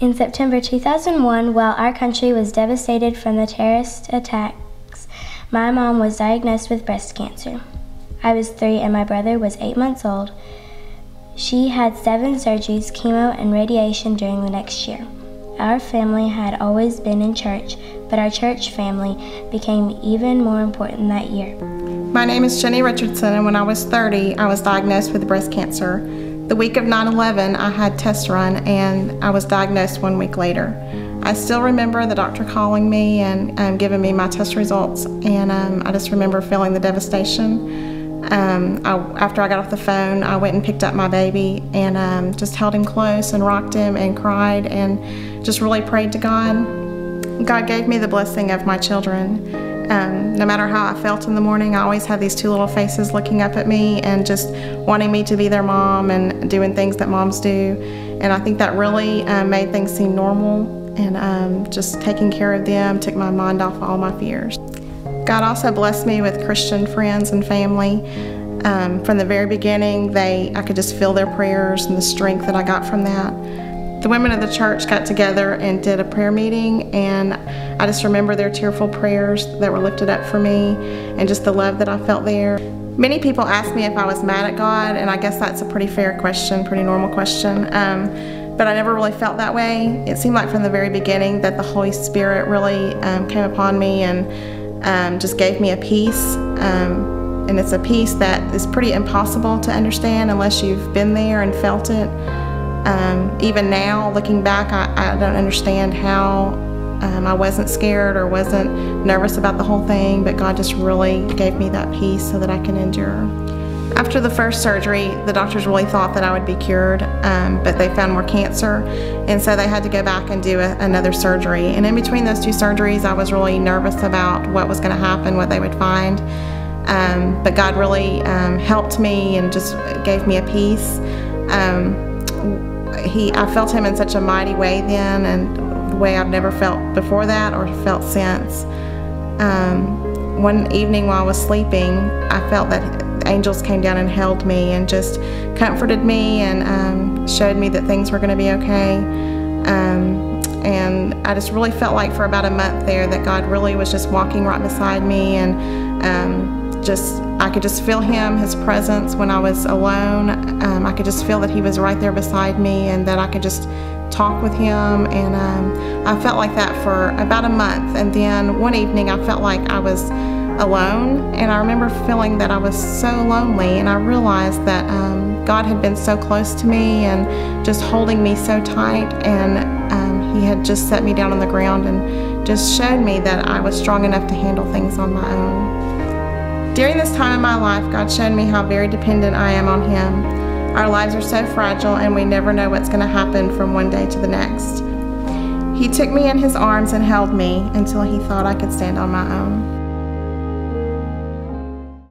In September 2001, while our country was devastated from the terrorist attacks, my mom was diagnosed with breast cancer. I was 3 and my brother was 8 months old. She had 7 surgeries, chemo, and radiation during the next year. Our family had always been in church, but our church family became even more important that year. My name is Jenny Richardson, and when I was 30, I was diagnosed with breast cancer. The week of 9/11, I had test run, and I was diagnosed 1 week later. I still remember the doctor calling me and giving me my test results, and I just remember feeling the devastation. After I got off the phone, I went and picked up my baby and just held him close and rocked him and cried and just really prayed to God. God gave me the blessing of my children. No matter how I felt in the morning, I always had these 2 little faces looking up at me and just wanting me to be their mom and doing things that moms do. And I think that really made things seem normal, and just taking care of them took my mind off all my fears. God also blessed me with Christian friends and family. From the very beginning, I could just feel their prayers and the strength that I got from that. The women of the church got together and did a prayer meeting, and I just remember their tearful prayers that were lifted up for me and just the love that I felt there. Many people ask me if I was mad at God, and I guess that's a pretty fair question, pretty normal question, but I never really felt that way. It seemed like from the very beginning that the Holy Spirit really came upon me and just gave me a peace. And it's a peace that is pretty impossible to understand unless you've been there and felt it. Even now, looking back, I don't understand how I wasn't scared or wasn't nervous about the whole thing, but God just really gave me that peace so that I can endure. After the first surgery, the doctors really thought that I would be cured, but they found more cancer, and so they had to go back and do another surgery. And in between those 2 surgeries, I was really nervous about what was going to happen, what they would find. But God really helped me and just gave me a peace. I felt Him in such a mighty way then, and the way I've never felt before that or felt since. One evening while I was sleeping, I felt that angels came down and held me and just comforted me and showed me that things were going to be okay. And I just really felt like for about a month there that God really was just walking right beside me, and I could just feel Him, His presence when I was alone. I could just feel that He was right there beside me and that I could just talk with Him, and I felt like that for about a month. And then one evening I felt like I was alone, and I remember feeling that I was so lonely, and I realized that God had been so close to me and just holding me so tight, and He had just set me down on the ground and just showed me that I was strong enough to handle things on my own. During this time in my life, God showed me how very dependent I am on Him. Our lives are so fragile, and we never know what's going to happen from one day to the next. He took me in His arms and held me until He thought I could stand on my own.